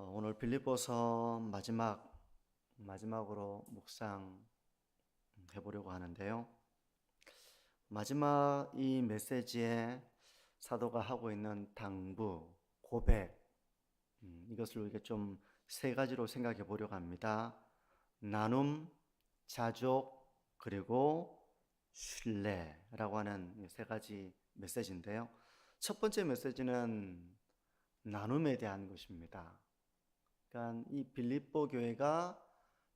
오늘 빌립보서 마지막으로 묵상해 보려고 하는데요. 마지막 이 메시지에 사도가 하고 있는 당부, 고백, 이것을 우리가 좀 세 가지로 생각해 보려고 합니다. 나눔, 자족, 그리고 신뢰라고 하는 세 가지 메시지인데요. 첫 번째 메시지는 나눔에 대한 것입니다. 그러니까 이 빌립보 교회가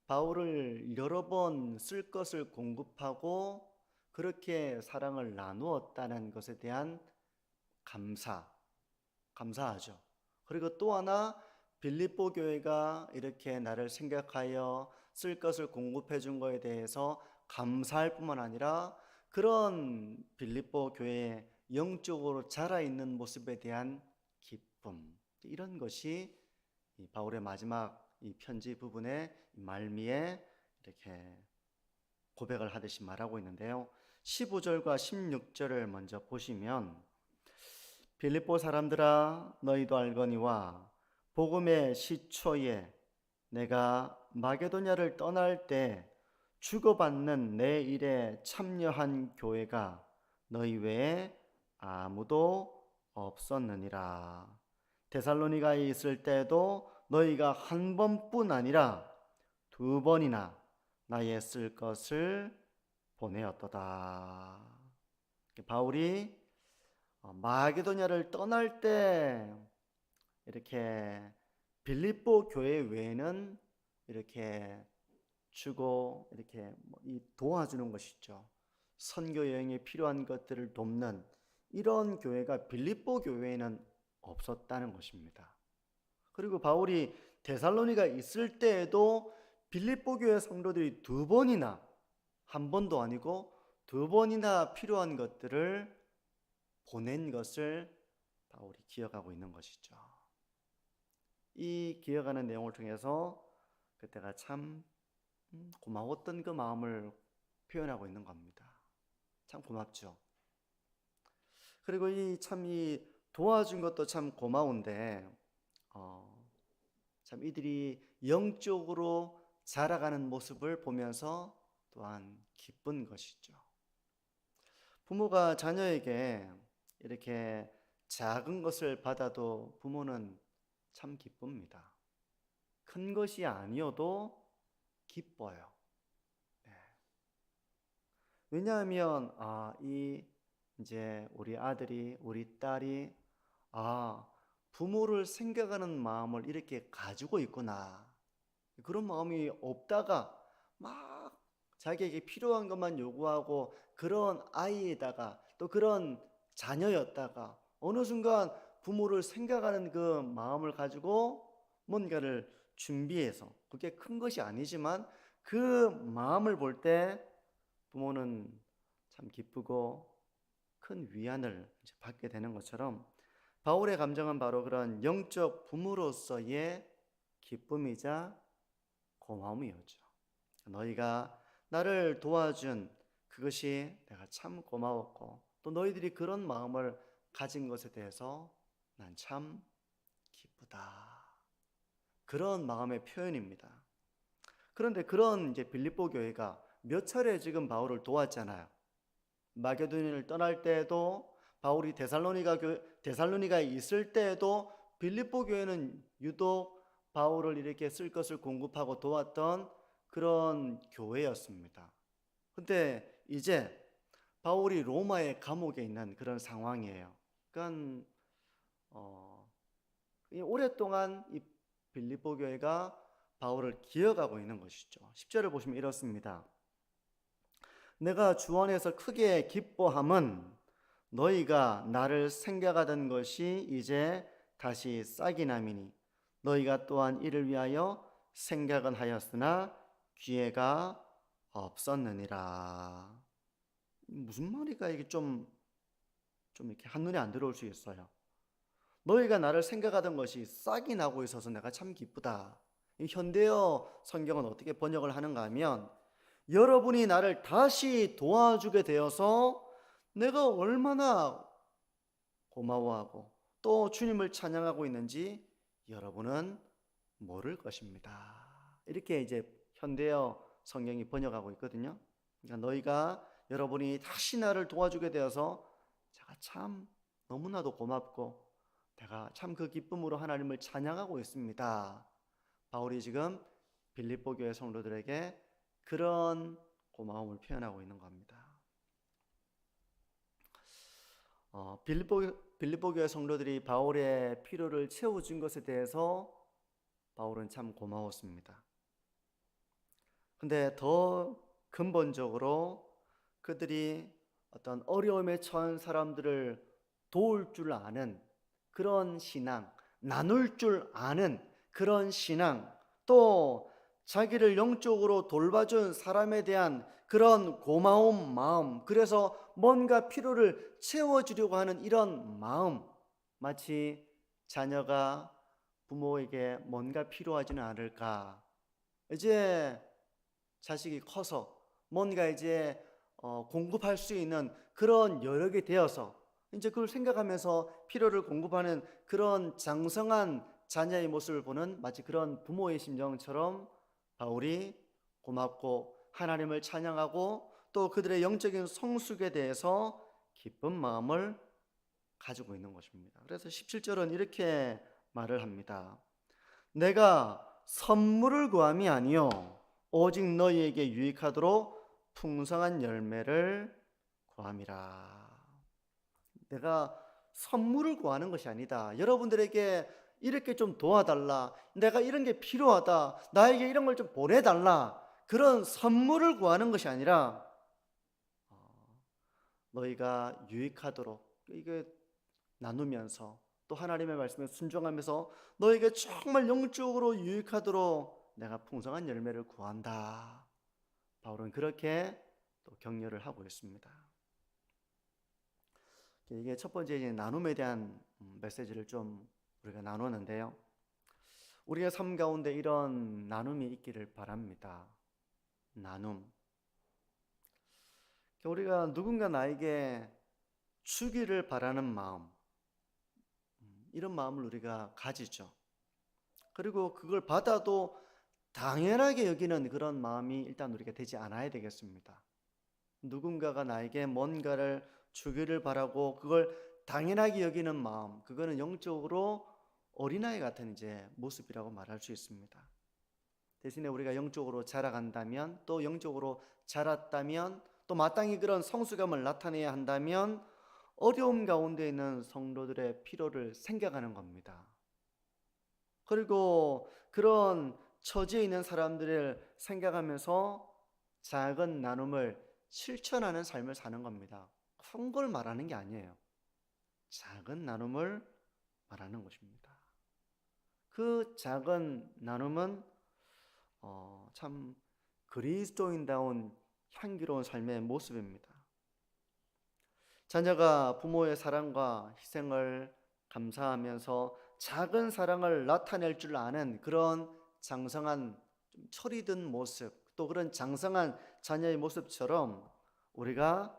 바울을 여러 번 쓸 것을 공급하고 그렇게 사랑을 나누었다는 것에 대한 감사하죠. 그리고 또 하나 빌립보 교회가 이렇게 나를 생각하여 쓸 것을 공급해 준 것에 대해서 감사할 뿐만 아니라 그런 빌립보 교회의 영적으로 자라 있는 모습에 대한 기쁨, 이런 것이 이 바울의 마지막 이 편지 부분의 말미에 이렇게 고백을 하듯이 말하고 있는데요. 15절과 16절을 먼저 보시면, 빌립보 사람들아 너희도 알거니와 복음의 시초에 내가 마게도냐를 떠날 때 주고받는 내 일에 참여한 교회가 너희 외에 아무도 없었느니라. 데살로니가에 있을 때도 너희가 한 번뿐 아니라 두 번이나 나의 쓸 것을 보내었도다. 바울이 마게도냐를 떠날 때 이렇게 빌립보 교회 외에는 이렇게 주고 이렇게 도와주는 것이죠. 선교 여행에 필요한 것들을 돕는 이런 교회가 빌립보 교회에는 없었다는 것입니다. 그리고 바울이 데살로니가 있을 때에도 빌립보 교회 성도들이 두 번이나, 한 번도 아니고 두 번이나 필요한 것들을 보낸 것을 바울이 기억하고 있는 것이죠. 이 기억하는 내용을 통해서 그때가 참 고마웠던 그 마음을 표현하고 있는 겁니다. 참 고맙죠. 그리고 이 도와준 것도 참 고마운데 참 이들이 영적으로 자라가는 모습을 보면서 또한 기쁜 것이죠. 부모가 자녀에게 이렇게 작은 것을 받아도 부모는 참 기쁩니다. 큰 것이 아니어도 기뻐요. 네. 왜냐하면 이제 우리 아들이, 우리 딸이 부모를 생각하는 마음을 이렇게 가지고 있구나. 그런 마음이 없다가 막 자기에게 필요한 것만 요구하고 그런 아이에다가 또 그런 자녀였다가 어느 순간 부모를 생각하는 그 마음을 가지고 뭔가를 준비해서, 그게 큰 것이 아니지만 그 마음을 볼 때 부모는 참 기쁘고 큰 위안을 받게 되는 것처럼 바울의 감정은 바로 그런 영적 부모로서의 기쁨이자 고마움이었죠. 너희가 나를 도와준 그것이 내가 참 고마웠고 또 너희들이 그런 마음을 가진 것에 대해서 난 참 기쁘다. 그런 마음의 표현입니다. 그런데 그런 이제 빌립보 교회가 몇 차례 지금 바울을 도왔잖아요. 마게도니아를 떠날 때에도 바울이 데살로니가에 있을 때에도 빌립보 교회는 유독 바울을 이렇게 쓸 것을 공급하고 도왔던 그런 교회였습니다. 근데 이제 바울이 로마의 감옥에 있는 그런 상황이에요. 그러니까 오랫동안 이 빌립보 교회가 바울을 기억하고 있는 것이죠. 10절을 보시면 이렇습니다. 내가 주 안에서 크게 기뻐함은 너희가 나를 생각하던 것이 이제 다시 싹이 남이니 너희가 또한 이를 위하여 생각은 하였으나 기회가 없었느니라. 무슨 말이가 이게 좀 이렇게 한눈에 안 들어올 수 있어요. 너희가 나를 생각하던 것이 싹이 나고 있어서 내가 참 기쁘다. 이 현대어 성경은 어떻게 번역을 하는가 하면 여러분이 나를 다시 도와주게 되어서 내가 얼마나 고마워하고 또 주님을 찬양하고 있는지 여러분은 모를 것입니다. 이렇게 이제 현대어 성경이 번역하고 있거든요. 그러니까 너희가 여러분이 다시 나를 도와주게 되어서 제가 참 너무나도 고맙고 내가 참 그 기쁨으로 하나님을 찬양하고 있습니다. 바울이 지금 빌립보 교회 성도들에게 그런 고마움을 표현하고 있는 겁니다. 빌립보 교회 성도들이 바울의 필요를 채워준 것에 대해서 바울은 참 고마웠습니다. 근데 더 근본적으로 그들이 어떤 어려움에 처한 사람들을 도울 줄 아는 그런 신앙, 나눌 줄 아는 그런 신앙, 또 자기를 영적으로 돌봐준 사람에 대한 그런 고마운 마음, 그래서 뭔가 필요를 채워주려고 하는 이런 마음, 마치 자녀가 부모에게 뭔가 필요하지는 않을까. 이제 자식이 커서 뭔가 이제 공급할 수 있는 그런 여력이 되어서 이제 그걸 생각하면서 필요를 공급하는 그런 장성한 자녀의 모습을 보는 마치 그런 부모의 심정처럼 바울이 고맙고 하나님을 찬양하고 또 그들의 영적인 성숙에 대해서 기쁜 마음을 가지고 있는 것입니다. 그래서 17절은 이렇게 말을 합니다. 내가 선물을 구함이 아니요 오직 너희에게 유익하도록 풍성한 열매를 구함이라. 내가 선물을 구하는 것이 아니다. 여러분들에게 이렇게 좀 도와달라. 내가 이런 게 필요하다. 나에게 이런 걸 좀 보내달라. 그런 선물을 구하는 것이 아니라 너희가 유익하도록 이게 나누면서 또 하나님의 말씀에 순종하면서 너에게 정말 영적으로 유익하도록 내가 풍성한 열매를 구한다. 바울은 그렇게 또 격려를 하고 있습니다. 이게 첫 번째 이제 나눔에 대한 메시지를 좀 우리가 나누는데요. 우리가 삶 가운데 이런 나눔이 있기를 바랍니다. 나눔. 우리가 누군가 나에게 주기를 바라는 마음, 이런 마음을 우리가 가지죠. 그리고 그걸 받아도 당연하게 여기는 그런 마음이 일단 우리가 되지 않아야 되겠습니다. 누군가가 나에게 뭔가를 주기를 바라고 그걸 당연하게 여기는 마음, 그거는 영적으로 어린아이 같은 이제 모습이라고 말할 수 있습니다. 대신에 우리가 영적으로 자라간다면, 또 영적으로 자랐다면, 또 마땅히 그런 성숙함을 나타내야 한다면 어려움 가운데 있는 성도들의 필요를 생각하는 겁니다. 그리고 그런 처지에 있는 사람들을 생각하면서 작은 나눔을 실천하는 삶을 사는 겁니다. 큰 걸 말하는 게 아니에요. 작은 나눔을 말하는 것입니다. 그 작은 나눔은 참 그리스도인다운 향기로운 삶의 모습입니다. 자녀가 부모의 사랑과 희생을 감사하면서 작은 사랑을 나타낼 줄 아는 그런 장성한 좀 철이 든 모습, 또 그런 장성한 자녀의 모습처럼 우리가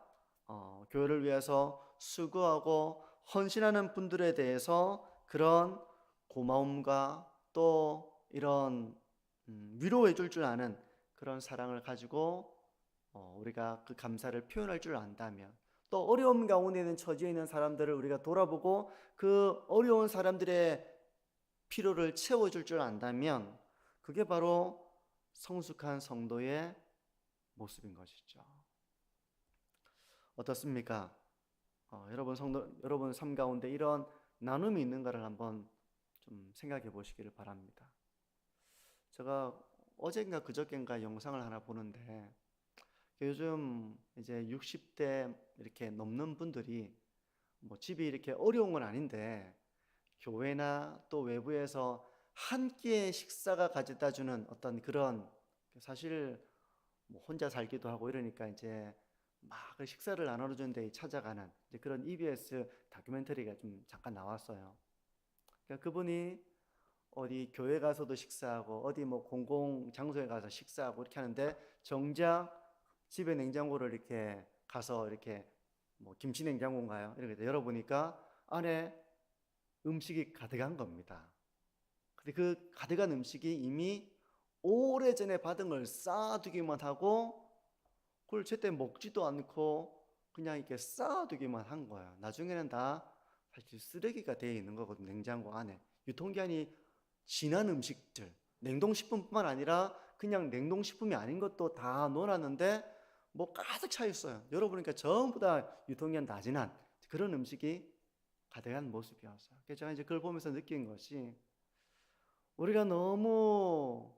교회를 위해서 수고하고 헌신하는 분들에 대해서 그런 고마움과 또 이런 위로해 줄 아는 그런 사랑을 가지고 우리가 그 감사를 표현할 줄 안다면, 또 어려움 가운데 있는 처지에 있는 사람들을 우리가 돌아보고 그 어려운 사람들의 필요를 채워줄 줄 안다면 그게 바로 성숙한 성도의 모습인 것이죠. 어떻습니까? 여러분 삶 가운데 이런 나눔이 있는가를 한번 좀 생각해 보시기를 바랍니다. 제가 어젠가 그저께인가 영상을 하나 보는데 요즘 이제 60대 이렇게 넘는 분들이 뭐 집이 이렇게 어려운 건 아닌데 교회나 또 외부에서 한 끼의 식사가 가져다 주는 어떤 그런, 사실 뭐 혼자 살기도 하고 이러니까 이제 막 그 식사를 나눠주는 데 찾아가는 이제 그런 EBS 다큐멘터리가 좀 잠깐 나왔어요. 그러니까 그분이 어디 교회 가서도 식사하고 어디 뭐 공공 장소에 가서 식사하고 이렇게 하는데 정작 집에 냉장고를 이렇게 가서 이렇게 뭐 김치 냉장고인가요? 이렇게 열어보니까 안에 음식이 가득한 겁니다. 근데 그 가득한 음식이 이미 오래전에 받은 걸 쌓아두기만 하고 그걸 제때 먹지도 않고 그냥 이렇게 쌓아두기만 한 거야. 나중에는 다 사실 쓰레기가 되어 있는 거거든, 냉장고 안에. 유통기한이 지난 음식들, 냉동식품뿐만 아니라 그냥 냉동식품이 아닌 것도 다 넣어놨는데 뭐 가득 차 있어요. 열어보니까 전부 다 유통기한 다 지난 그런 음식이 가득한 모습이었어요. 그래서 제가 이제 그걸 보면서 느낀 것이 우리가 너무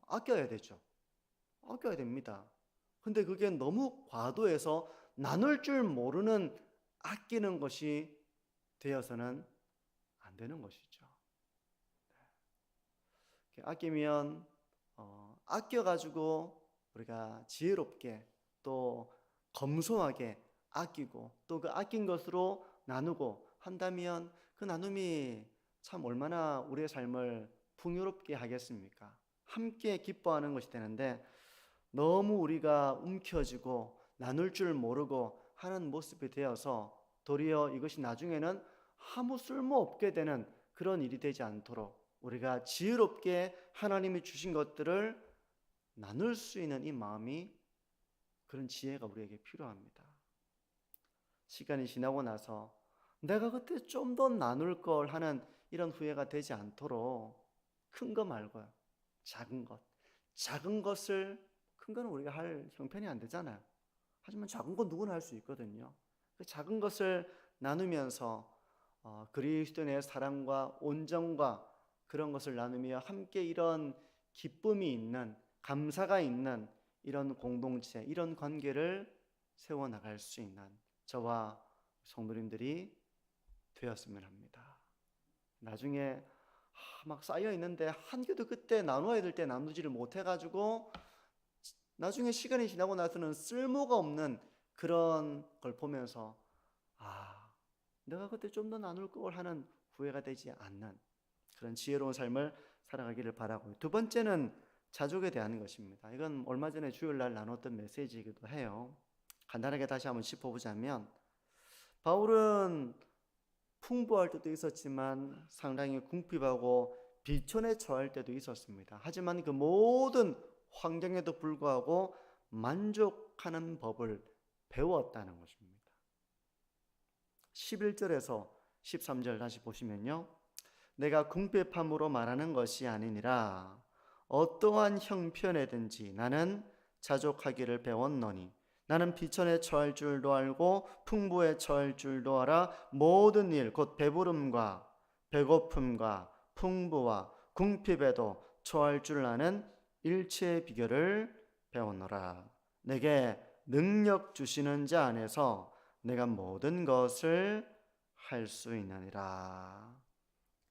아껴야 되죠. 아껴야 됩니다. 근데 그게 너무 과도해서 나눌 줄 모르는 아끼는 것이 되어서는 안 되는 것이죠. 아끼면 아껴가지고 우리가 지혜롭게 또 검소하게 아끼고 또 그 아낀 것으로 나누고 한다면 그 나눔이 참 얼마나 우리의 삶을 풍요롭게 하겠습니까? 함께 기뻐하는 것이 되는데 너무 우리가 움켜쥐고 나눌 줄 모르고 하는 모습이 되어서 도리어 이것이 나중에는 아무 쓸모없게 되는 그런 일이 되지 않도록 우리가 지혜롭게 하나님이 주신 것들을 나눌 수 있는 이 마음이 그런 지혜가 우리에게 필요합니다. 시간이 지나고 나서 내가 그때 좀 더 나눌 걸 하는 이런 후회가 되지 않도록 큰 거 말고요. 작은 것을 큰 거는 우리가 할 형편이 안 되잖아요. 하지만 작은 건 누구나 할 수 있거든요. 그 작은 것을 나누면서 그리스도인의 사랑과 온정과 그런 것을 나누며 함께 이런 기쁨이 있는 감사가 있는 이런 공동체, 이런 관계를 세워나갈 수 있는 저와 성도님들이 되었으면 합니다. 나중에 막 쌓여 있는데 한 개도 그때 나눠야 될 때 나누지를 못해가지고 나중에 시간이 지나고 나서는 쓸모가 없는 그런 걸 보면서 내가 그때 좀 더 나눌 걸 하는 후회가 되지 않는 그런 지혜로운 삶을 살아가기를 바라고요. 두 번째는 자족에 대한 것입니다. 이건 얼마 전에 주일날 나눴던 메시지이기도 해요. 간단하게 다시 한번 짚어보자면 바울은 풍부할 때도 있었지만 상당히 궁핍하고 비천에 처할 때도 있었습니다. 하지만 그 모든 환경에도 불구하고 만족하는 법을 배웠다는 것입니다. 11절에서 13절 다시 보시면요. 내가 궁핍함으로 말하는 것이 아니니라 어떠한 형편에든지 나는 자족하기를 배웠노니 나는 비천에 처할 줄도 알고 풍부에 처할 줄도 알아 모든 일 곧 배부름과 배고픔과 풍부와 궁핍에도 처할 줄 아는 일체의 비결을 배웠노라. 내게 능력 주시는 자 안에서 내가 모든 것을 할 수 있느니라.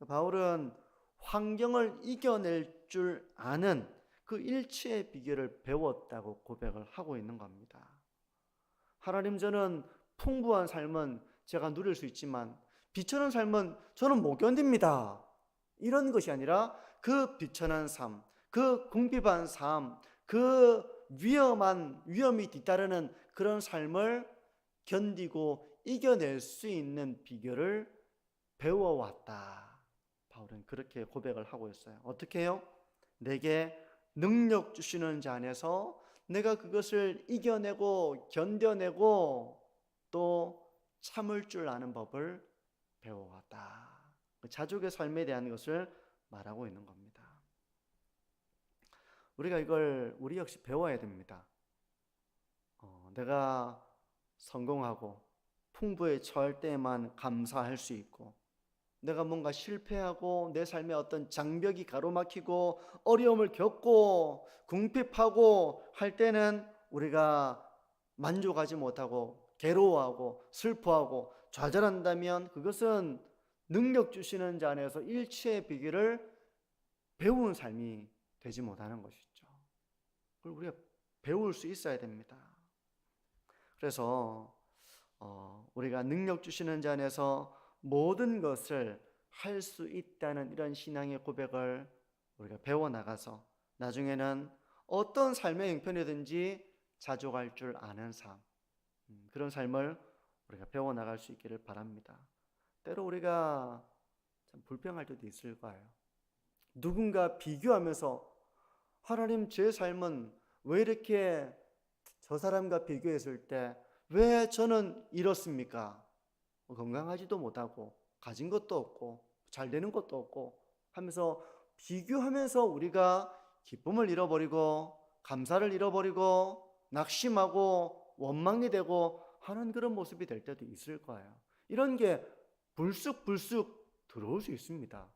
바울은 환경을 이겨낼 줄 아는 그 일체의 비결을 배웠다고 고백을 하고 있는 겁니다. 하나님, 저는 풍부한 삶은 제가 누릴 수 있지만 비천한 삶은 저는 못 견딥니다. 이런 것이 아니라 그 비천한 삶, 그 궁핍한 삶, 그 위험이 뒤따르는 그런 삶을 견디고 이겨낼 수 있는 비결을 배워왔다. 바울은 그렇게 고백을 하고 있어요. 어떻게 해요? 내게 능력 주시는 자 안에서 내가 그것을 이겨내고 견뎌내고 또 참을 줄 아는 법을 배워왔다. 자족의 삶에 대한 것을 말하고 있는 겁니다. 우리가 이걸 우리 역시 배워야 됩니다. 내가 성공하고 풍부에 처할 때만 감사할 수 있고 내가 뭔가 실패하고 내 삶에 어떤 장벽이 가로막히고 어려움을 겪고 궁핍하고 할 때는 우리가 만족하지 못하고 괴로워하고 슬퍼하고 좌절한다면 그것은 능력 주시는 자 안에서 일체의 비결을 배운 삶이 되지 못하는 것이죠. 그걸 우리가 배울 수 있어야 됩니다. 그래서 우리가 능력 주시는 자 안에서 모든 것을 할 수 있다는 이런 신앙의 고백을 우리가 배워나가서 나중에는 어떤 삶의 형편이든지 자족할 줄 아는 삶, 그런 삶을 우리가 배워나갈 수 있기를 바랍니다. 때로 우리가 참 불평할 때도 있을 거예요. 누군가 비교하면서 하나님 제 삶은 왜 이렇게 저 사람과 비교했을 때 왜 저는 이렇습니까? 건강하지도 못하고 가진 것도 없고 잘 되는 것도 없고 하면서 비교하면서 우리가 기쁨을 잃어버리고 감사를 잃어버리고 낙심하고 원망이 되고 하는 그런 모습이 될 때도 있을 거예요. 이런 게 불쑥불쑥 들어올 수 있습니다.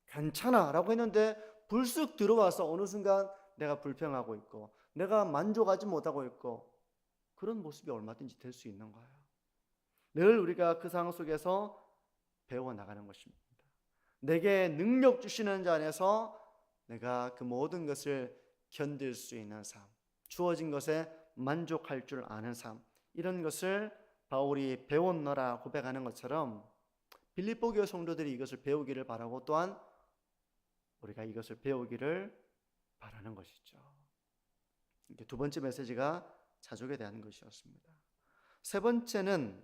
괜찮아 라고 했는데 불쑥 들어와서 어느 순간 내가 불평하고 있고 내가 만족하지 못하고 있고 그런 모습이 얼마든지 될 수 있는 거예요. 늘 우리가 그 상황 속에서 배워나가는 것입니다. 내게 능력 주시는 자 안에서 내가 그 모든 것을 견딜 수 있는 삶, 주어진 것에 만족할 줄 아는 삶, 이런 것을 바울이 배웠노라 고백하는 것처럼 빌립보 교회 성도들이 이것을 배우기를 바라고 또한 우리가 이것을 배우기를 바라는 것이죠. 이게 두 번째 메시지가 자족에 대한 것이었습니다. 세 번째는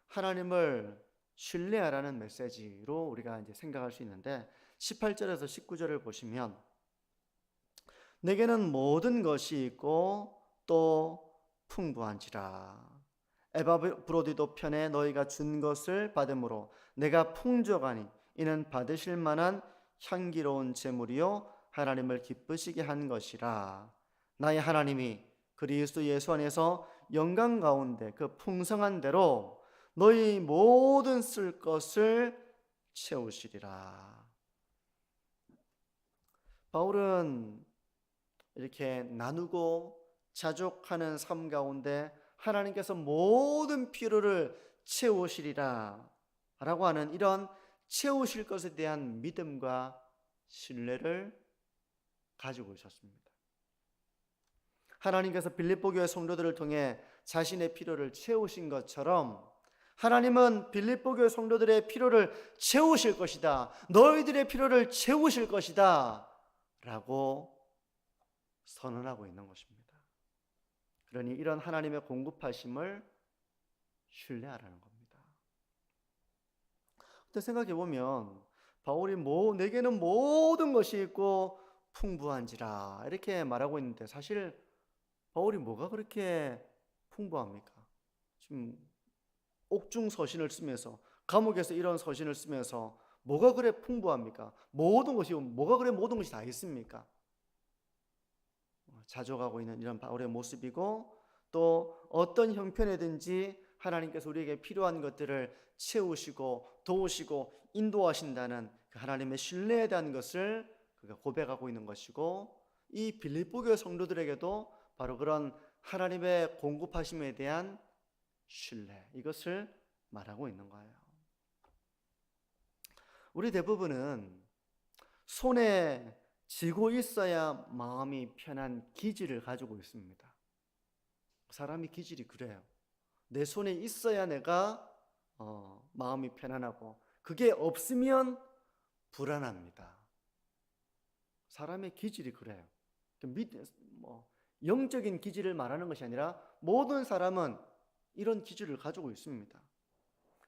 하나님을 신뢰하라는 메시지로 우리가 이제 생각할 수 있는데 18절에서 19절을 보시면 내게는 모든 것이 있고 또 풍부한지라 에바브로디도 편에 너희가 준 것을 받음으로 내가 풍족하니 이는 받으실 만한 향기로운 제물이요 하나님을 기쁘시게 한 것이라. 나의 하나님이 그리스도 예수 안에서 영광 가운데 그 풍성한 대로 너희 모든 쓸 것을 채우시리라. 바울은 이렇게 나누고 자족하는 삶 가운데 하나님께서 모든 필요를 채우시리라 라고 하는 이런 채우실 것에 대한 믿음과 신뢰를 가지고 있었습니다. 하나님께서 빌립보 교회 성도들을 통해 자신의 필요를 채우신 것처럼 하나님은 빌립보 교회 성도들의 필요를 채우실 것이다. 너희들의 필요를 채우실 것이다 라고 선언하고 있는 것입니다. 그러니 이런 하나님의 공급하심을 신뢰하라는 겁니다. 근데 생각해 보면 바울이 내게는 모든 것이 있고 풍부한지라 이렇게 말하고 있는데 사실 바울이 뭐가 그렇게 풍부합니까? 지금 옥중 서신을 쓰면서 감옥에서 이런 서신을 쓰면서 뭐가 그래 풍부합니까? 뭐가 그래 모든 것이 다 있습니까? 자족하고 있는 이런 바울의 모습이고 또 어떤 형편이든지 하나님께서 우리에게 필요한 것들을 채우시고 도우시고 인도하신다는 그 하나님의 신뢰에 대한 것을 그가 고백하고 있는 것이고 이 빌립보 교회 성도들에게도 바로 그런 하나님의 공급하심에 대한 신뢰 이것을 말하고 있는 거예요. 우리 대부분은 손에 쥐고 있어야 마음이 편한 기질을 가지고 있습니다. 사람이 기질이 그래요. 내 손에 있어야 내가 마음이 편안하고 그게 없으면 불안합니다. 사람의 기질이 그래요. 영적인 기질을 말하는 것이 아니라 모든 사람은 이런 기질을 가지고 있습니다.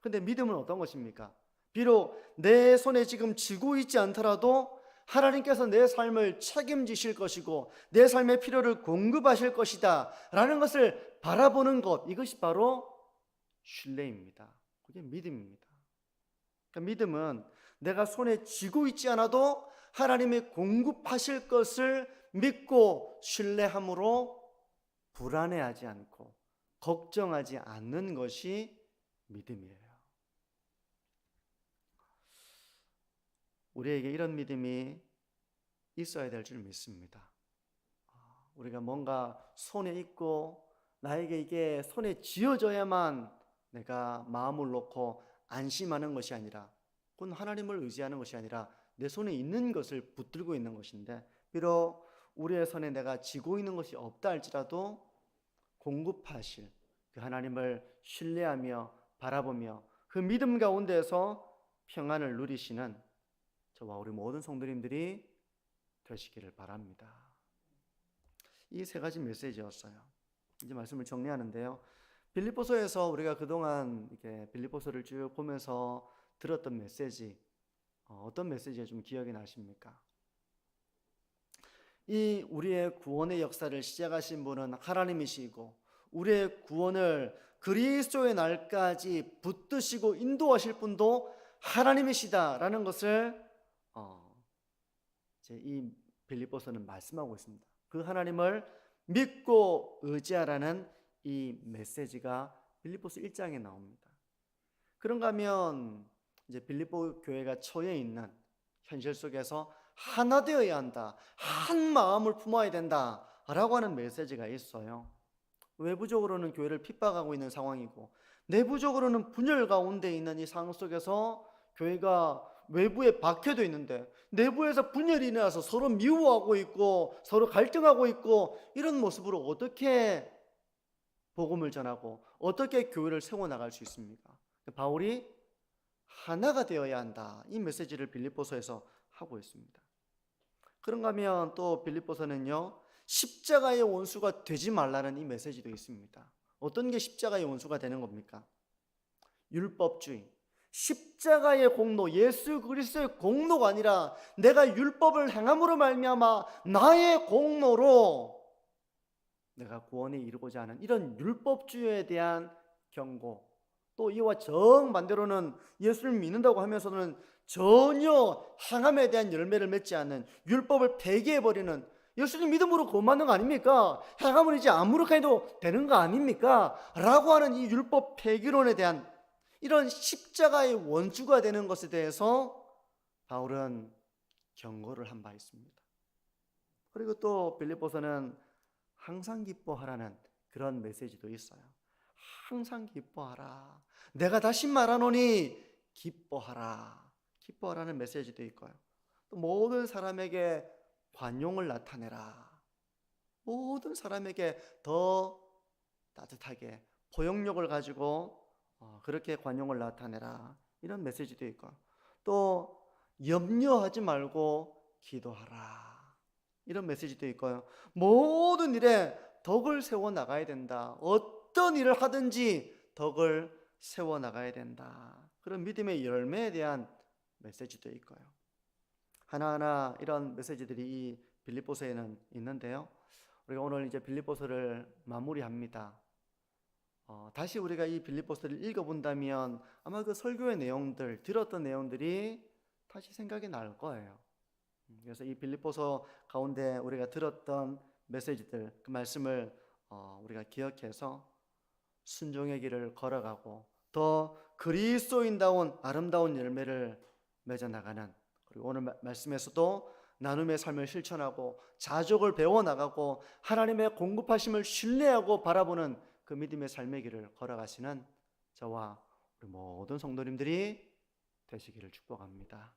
그런데 믿음은 어떤 것입니까? 비록 내 손에 지금 쥐고 있지 않더라도 하나님께서 내 삶을 책임지실 것이고 내 삶의 필요를 공급하실 것이다 라는 것을 바라보는 것, 이것이 바로 신뢰입니다. 그게 믿음입니다. 그러니까 믿음은 내가 손에 쥐고 있지 않아도 하나님이 공급하실 것을 믿고 신뢰함으로 불안해하지 않고 걱정하지 않는 것이 믿음이에요. 우리에게 이런 믿음이 있어야 될 줄 믿습니다. 우리가 뭔가 손에 있고 나에게 이게 손에 쥐어져야만 내가 마음을 놓고 안심하는 것이 아니라 그건 하나님을 의지하는 것이 아니라 내 손에 있는 것을 붙들고 있는 것인데 비록 우리의 손에 내가 쥐고 있는 것이 없다 할지라도 공급하실 그 하나님을 신뢰하며 바라보며 그 믿음 가운데서 평안을 누리시는 저와 우리 모든 성도님들이 되시기를 바랍니다. 이 세 가지 메시지였어요. 이제 말씀을 정리하는데요. 빌립보서에서 우리가 그동안 이렇게 빌립보서를 쭉 보면서 들었던 메시지, 어떤 메시지가 좀 기억이 나십니까? 이 우리의 구원의 역사를 시작하신 분은 하나님이시고 우리의 구원을 그리스도의 날까지 붙드시고 인도하실 분도 하나님이시다라는 것을 이제 이 빌립보서는 말씀하고 있습니다. 그 하나님을 믿고 의지하라는 이 메시지가 빌립보서 1장에 나옵니다. 그런가 하면 이제 빌립보 교회가 처해 있는 현실 속에서 하나 되어야 한다, 한 마음을 품어야 된다라고 하는 메시지가 있어요. 외부적으로는 교회를 핍박하고 있는 상황이고 내부적으로는 분열 가운데 있는 이 상황 속에서 교회가 외부에 박혀져 있는데 내부에서 분열이 일어나서 서로 미워하고 있고 서로 갈등하고 있고 이런 모습으로 어떻게 복음을 전하고 어떻게 교회를 세워나갈 수 있습니까? 바울이 하나가 되어야 한다, 이 메시지를 빌립보서에서 하고 있습니다. 그런가 하면 또 빌립보서는요, 십자가의 원수가 되지 말라는 이 메시지도 있습니다. 어떤 게 십자가의 원수가 되는 겁니까? 율법주의, 십자가의 공로, 예수 그리스도의 공로가 아니라 내가 율법을 행함으로 말미암아 나의 공로로 내가 구원에 이르고자 하는 이런 율법주의에 대한 경고, 또 이와 정반대로는 예수를 믿는다고 하면서는 전혀 행함에 대한 열매를 맺지 않는 율법을 폐기해버리는, 예수님 믿음으로 구원받는 거 아닙니까? 행함을 이제 아무렇게 해도 되는 거 아닙니까? 라고 하는 이 율법 폐기론에 대한 이런 십자가의 원수가 되는 것에 대해서 바울은 경고를 한 바 있습니다. 그리고 또 빌립보서는 항상 기뻐하라는 그런 메시지도 있어요. 항상 기뻐하라. 내가 다시 말하노니 기뻐하라. 기뻐하라는 메시지도 있고요. 또 모든 사람에게 관용을 나타내라. 모든 사람에게 더 따뜻하게 포용력을 가지고 그렇게 관용을 나타내라. 이런 메시지도 있고, 또 염려하지 말고 기도하라. 이런 메시지도 있고요. 모든 일에 덕을 세워 나가야 된다. 어떤 일을 하든지 덕을 세워 나가야 된다. 그런 믿음의 열매에 대한 메시지도 있고요. 하나하나 이런 메시지들이 이 빌립보서에는 있는데요. 우리가 오늘 이제 빌립보서를 마무리합니다. 다시 우리가 이 빌립보서를 읽어본다면 아마 그 설교의 내용들, 들었던 내용들이 다시 생각이 날 거예요. 그래서 이 빌립보서 가운데 우리가 들었던 메시지들, 그 말씀을 우리가 기억해서 순종의 길을 걸어가고 더 그리스도인다운 아름다운 열매를 맺어나가는, 그리고 오늘 말씀에서도 나눔의 삶을 실천하고 자족을 배워나가고 하나님의 공급하심을 신뢰하고 바라보는 그 믿음의 삶의 길을 걸어가시는 저와 우리 모든 성도님들이 되시기를 축복합니다.